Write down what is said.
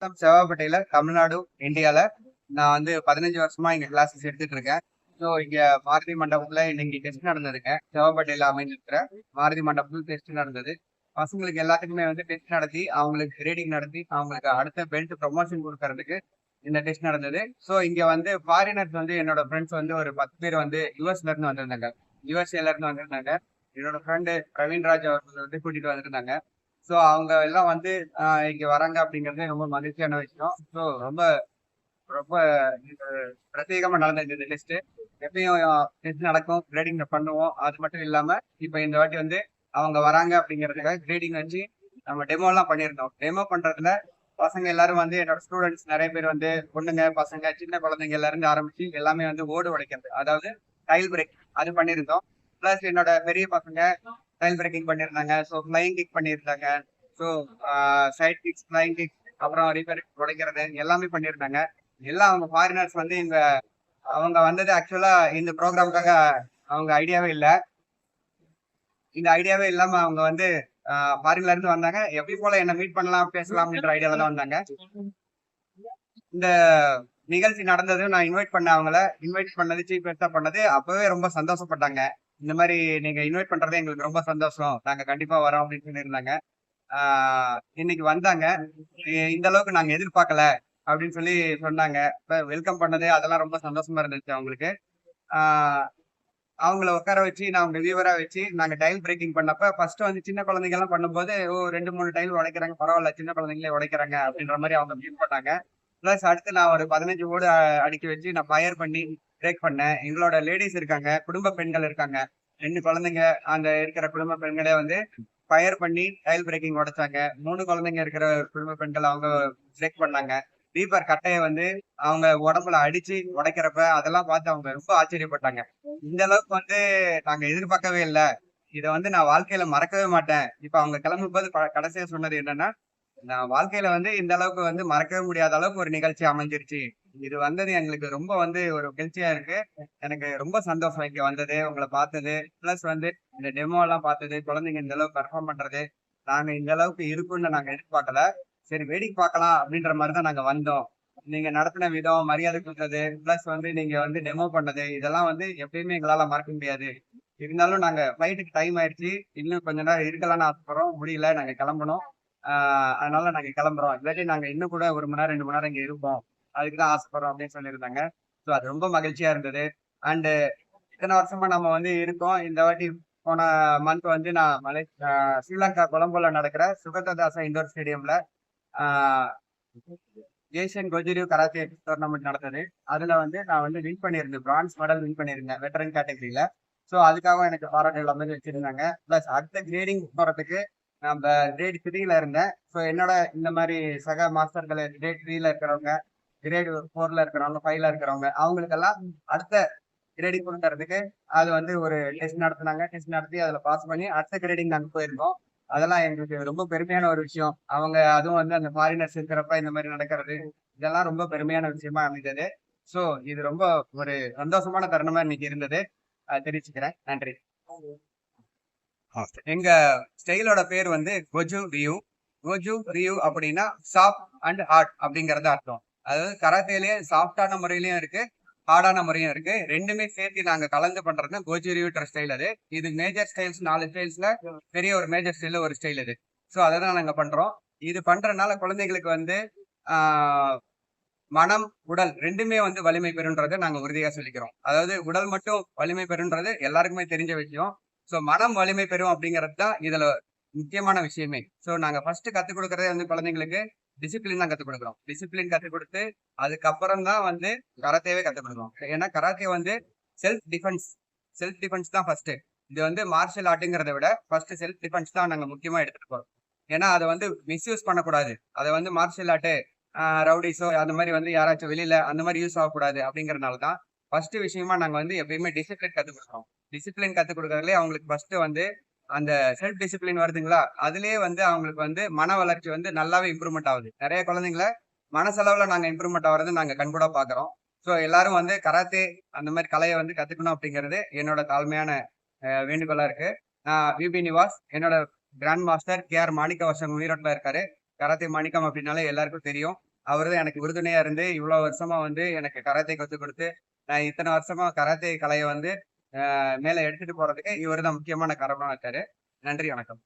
செவ்வாப்பேட்டையில தமிழ்நாடு, இந்தியால நான் வந்து 15 வருஷமா இங்க கிளாஸஸ் எடுத்துட்டு இருக்கேன். ஸோ இங்க மாருதி மண்டபத்துல இன்னைக்கு டெஸ்ட் நடந்ததுங்க. செவ்வாப்பேட்டையில அமைஞ்சிருக்கிற மாருதி மண்டபத்துல டெஸ்ட் நடந்தது. பசங்களுக்கு எல்லாத்துக்குமே வந்து டெஸ்ட் நடத்தி, அவங்களுக்கு கிரேடிங் நடத்தி, அவங்களுக்கு அடுத்த பெல்ட் ப்ரமோஷன் கொடுக்கறதுக்கு இந்த டெஸ்ட் நடந்தது. ஸோ இங்க வந்து ஃபாரினர்ஸ் வந்து என்னோட ஃப்ரெண்ட்ஸ் வந்து ஒரு 10 பேர் வந்து யுஎஸ்ல இருந்து வந்திருந்தாங்க. யுஎஸ்ஏல இருந்து வந்திருந்தாங்க. என்னோட ஃப்ரெண்டு பிரவீன்ராஜ் அவர்கள் வந்து கூட்டிட்டு வந்திருந்தாங்க. ஸோ அவங்க எல்லாம் வந்து இங்க வராங்க அப்படிங்கிறது ரொம்ப மகிழ்ச்சியான விஷயம். ஸோ ரொம்ப ரொம்ப இது பிரத்யேகமா நடந்தது இந்த டெஸ்ட். எப்பயும் டெஸ்ட் நடக்கும், கிரேடிங் பண்ணுவோம். அது மட்டும் இல்லாம இப்ப இந்த வாட்டி வந்து அவங்க வராங்க அப்படிங்கிறதுக்காக கிரேடிங் வச்சு நம்ம டெமோ எல்லாம் பண்ணியிருந்தோம். டெமோ பண்றதுல பசங்க எல்லாரும் வந்து என்னோட ஸ்டூடெண்ட்ஸ் நிறைய பேர் வந்து பொண்ணுங்க, பசங்க, சின்ன குழந்தைங்க எல்லாரும் இருந்து ஆரம்பிச்சு எல்லாமே வந்து ஓடு உடைக்கிறது, அதாவது டைல் பிரேக் அது பண்ணியிருந்தோம். பிளஸ் என்னோட பெரிய பசங்க டைல் பிரேக்கிங் பண்ணியிருந்தாங்க. ஸோ ஃபிளைங் கிக் பண்ணியிருந்தாங்க. So side kicks, flying kick, அப்புறம் ரிப்பேர் உடைக்கிறது எல்லாமே பண்ணியிருந்தாங்க. எல்லாம் அவங்க ஃபாரினர்ஸ் வந்து அவங்க வந்தது ஆக்சுவலா இந்த ப்ரோக்ராமுக்காக அவங்க ஐடியாவே இல்ல. இந்த ஐடியாவே இல்லாம அவங்க வந்து ஃபாரின்ல இருந்து வந்தாங்க. எப்படி போல என்ன மீட் பண்ணலாம், பேசலாம் அப்படின்ற ஐடியால தான் வந்தாங்க. இந்த நிகழ்ச்சி நடந்தது, நான் இன்வைட் பண்ண அவங்கள இன்வைட் பண்ணது சீஃப் கெஸ்டா பண்ணது அப்பவே ரொம்ப சந்தோஷப்பட்டாங்க. இந்த மாதிரி நீங்க இன்வைட் பண்றது எங்களுக்கு ரொம்ப சந்தோஷம், நாங்க கண்டிப்பா வரோம் அப்படின்னு சொல்லியிருந்தாங்க. இன்னைக்கு வந்தாங்க. இந்த அளவுக்கு நாங்க எதிர்பார்க்கல அப்படின்னு சொல்லி சொன்னாங்க. வெல்கம் பண்ணது அதெல்லாம் ரொம்ப சந்தோஷமா இருந்துச்சு அவங்களுக்கு. ஆஹ் அவங்கள உட்கார வச்சு நான் அவங்க வியூவரா வச்சு நாங்க டைல் பிரேக்கிங் பண்ணப்ப ஃபர்ஸ்ட் வந்து சின்ன குழந்தைங்க எல்லாம் பண்ணும்போது 2 3 டைல் உடைக்கிறாங்க, பரவாயில்ல சின்ன குழந்தைங்களே உடைக்கிறாங்க அப்படின்ற மாதிரி அவங்க ஃபீல் பண்ணாங்க. பிளஸ் அடுத்து நான் ஒரு 15 ஓடு அடுக்கி வச்சு நான் ஃபயர் பண்ணி பிரேக் பண்ணேன். எங்களோட லேடிஸ் இருக்காங்க, குடும்ப பெண்கள் இருக்காங்க, 2 குழந்தைங்க. அந்த இருக்கிற குடும்ப பெண்களே வந்து ஃபயர் பண்ணி டைல் பிரேக்கிங் உடைச்சாங்க. 3 குழந்தைங்க இருக்கிற குடும்ப பெண்கள் அவங்க பிரேக் பண்ணாங்க. ரீப்பர் கட்டைய வந்து அவங்க உடம்புல அடிச்சு உடைக்கிறப்ப அதெல்லாம் பார்த்து அவங்க ரொம்ப ஆச்சரியப்பட்டாங்க. இந்த அளவுக்கு வந்து நாங்க எதிர்பார்க்கவே இல்லை, இதை வந்து நான் வாழ்க்கையில மறக்கவே மாட்டேன். இப்ப அவங்க கிளம்பும் போது கடைசியா சொன்னது என்னன்னா, நான் வாழ்க்கையில வந்து இந்த அளவுக்கு வந்து மறக்கவே முடியாத அளவுக்கு ஒரு நிகழ்ச்சி அமைஞ்சிருச்சு. இது வந்தது எங்களுக்கு ரொம்ப வந்து ஒரு மகிழ்ச்சியா இருக்கு. எனக்கு ரொம்ப சந்தோஷம் இங்க வந்தது, உங்களை பார்த்தது. பிளஸ் வந்து இந்த டெமோ எல்லாம் பார்த்தது, குழந்தைங்க இந்த அளவுக்கு பெர்ஃபார்ம் பண்றது, நாங்க இந்த அளவுக்கு இருக்கும்னு நாங்க எதிர்பார்க்கல. சரி வேடிக்கை பார்க்கலாம் அப்படின்ற மாதிரி தான் நாங்க வந்தோம். நீங்க நடத்தின விதம், மரியாதை கொடுத்தது, பிளஸ் வந்து நீங்க வந்து டெமோ பண்ணது, இதெல்லாம் வந்து எப்பயுமே எங்களால மறக்க முடியாது. இருந்தாலும் நாங்க ஃபிளைட்டுக்கு டைம் ஆயிடுச்சு, இன்னும் கொஞ்ச நேரம் இருக்கலாம்னு ஆசைப்படுறோம், முடியல, நாங்க கிளம்பணும். அதனால நாங்க கிளம்புறோம், இல்லாட்டி நாங்க இன்னும் கூட 1 மணி நேரம் 2 மணி நேரம் இங்க இருப்போம், அதுக்குதான் ஆசைப்படுறோம் அப்படின்னு சொல்லியிருந்தாங்க. ஸோ அது ரொம்ப மகிழ்ச்சியா இருந்தது. அண்டு இத்தனை வருஷமா நம்ம வந்து இருக்கோம். இந்த வாட்டி போன மந்த் வந்து நான் ஸ்ரீலங்கா கொலம்போல நடக்கிற சுகததாசா இண்டோர் ஸ்டேடியம்ல ஏசியன் கொஜிரியோ கராத்தே டோர்னமெண்ட் நடந்தது. அதுல வந்து நான் வந்து வின் பண்ணியிருந்தேன், பிரான்ஸ் மெடல் வின் பண்ணியிருந்தேன் வெட்டரன் கேட்டகரியில. ஸோ அதுக்காக எனக்கு பாராட்டு எல்லாமே வச்சிருந்தாங்க. பிளஸ் அடுத்த கிரேடிங் போறதுக்கு நம்ம கிரேட் 3ல இருந்தேன். ஸோ என்னோட இந்த மாதிரி சக மாஸ்டர்கள் கிரேட் 3ல இருக்கிறவங்க, கிரேட் 4ல இருக்கிறவங்க, 5ல இருக்கிறவங்க, அவங்களுக்கெல்லாம் அடுத்த கிரேடிங் கொடுக்கறதுக்கு அது வந்து ஒரு டெஸ்ட் நடத்தினாங்க. டெஸ்ட் நடத்தி அதுல பாஸ் பண்ணி அடுத்த கிரேடிங் நாங்க போயிருக்கோம். அதெல்லாம் எங்களுக்கு ரொம்ப பெருமையான ஒரு விஷயம். அவங்க அதுவும் வந்து அந்த ஃபாரினர்ஸ் இருக்கிறப்ப இந்த மாதிரி நடக்கிறது, இதெல்லாம் ரொம்ப பெருமையான விஷயமா அமைந்தது. ஸோ இது ரொம்ப ஒரு சந்தோஷமான தருணமா இன்னைக்கு இருந்தது. தெரிவிச்சுக்கிறேன். நன்றி. எங்க ஸ்டைலோட பேர் வந்து கோஜு ரியூ. கோஜு ரியூ அப்படின்னா சாஃப்ட் அண்ட் ஹார்ட் அப்படிங்கறது அர்த்தம். அதாவது கராத்தேலயே சாஃப்டான முறையிலயும் இருக்கு, ஹார்டான முறையும் இருக்கு. ரெண்டுமே சேர்த்து நாங்க கலந்து பண்றது கோஜு ரியூன்ற ஸ்டைல். அது இது மேஜர் ஸ்டைல்ஸ், 4 ஸ்டைல்ஸ்ல பெரிய ஒரு மேஜர் ஸ்டைல ஒரு ஸ்டைல் இது. ஸோ அதை தான் நாங்க பண்றோம். இது பண்றதுனால குழந்தைகளுக்கு வந்து ஆஹ் மனம், உடல் ரெண்டுமே வந்து வலிமை பெறுன்றதை நாங்க உறுதியா சொல்லிக்கிறோம். அதாவது உடல் மட்டும் வலிமை பெறுன்றது எல்லாருக்குமே தெரிஞ்ச விஷயம். சோ மனம் வலிமை பெறும் அப்படிங்கிறது தான் இதுல முக்கியமான விஷயமே. சோ நாங்க ஃபர்ஸ்ட் கத்துக் கொடுக்கறதே வந்து குழந்தைங்களுக்கு டிசிப்ளின் தான் கத்துக் கொடுக்குறோம். டிசிப்ளின் கத்துக் கொடுத்து அதுக்கப்புறம் தான் வந்து கராத்தேவே கத்துக் கொடுக்குறோம். ஏன்னா கராத்தே வந்து செல்ஃப் டிஃபென்ஸ், செல்ஃப் டிஃபென்ஸ் தான் ஃபர்ஸ்ட். இது வந்து மார்ஷல் ஆர்ட்ங்கிறத விட ஃபர்ஸ்ட் செல்ஃப் டிஃபென்ஸ் தான் நாங்க முக்கியமா எடுத்துட்டு போறோம். ஏன்னா அதை வந்து மிஸ்யூஸ் பண்ணக்கூடாது. அதை வந்து மார்ஷல் ஆர்ட் ரவுடிஸோ அந்த மாதிரி வந்து யாராச்சும் வெளியில அந்த மாதிரி யூஸ் ஆகக்கூடாது அப்படிங்கறதுனாலதான் ஃபர்ஸ்ட் விஷயமா நாங்க வந்து எப்பயுமே டிசிப்ளின் கத்துக் கொடுக்குறோம். டிசிப்ளின் கத்துக் கொடுக்கறதுல அவங்களுக்கு ஃபர்ஸ்ட் வந்து அந்த செல்ஃப் டிசிப்ளின் வருதுங்களா, அதுலயே வந்து அவங்களுக்கு வந்து மன வளர்ச்சி வந்து நல்லாவே இம்ப்ரூவ்மெண்ட் ஆகுது. நிறைய குழந்தைங்கள மனசளவுல நாங்க இம்ப்ரூவ்மெண்ட் ஆகுறது நாங்க கண்கூட பாக்குறோம். ஸோ எல்லாரும் வந்து கராத்தே அந்த மாதிரி கலையை வந்து கத்துக்கணும் அப்படிங்கிறது என்னோட தாழ்மையான வேண்டுகோளா இருக்கு. நான் விபி நிவாஸ், என்னோட கிராண்ட் மாஸ்டர் KR மாணிக்க வருஷம் உயிரோட்டில் இருக்காரு. கராத்தே மாணிக்கம் அப்படின்னாலே எல்லாருக்கும் தெரியும். அவர் தான் எனக்கு உறுதுணையா இருந்து இவ்வளவு வருஷமா வந்து எனக்கு கராத்தே கத்துக் கொடுத்து நான் இத்தனை வருஷமா கராத்தே கலையை வந்து மேல எடுத்துட்டு போறதுக்கு இவர் தான் முக்கியமான காரணமா இருக்காரு. நன்றி, வணக்கம்.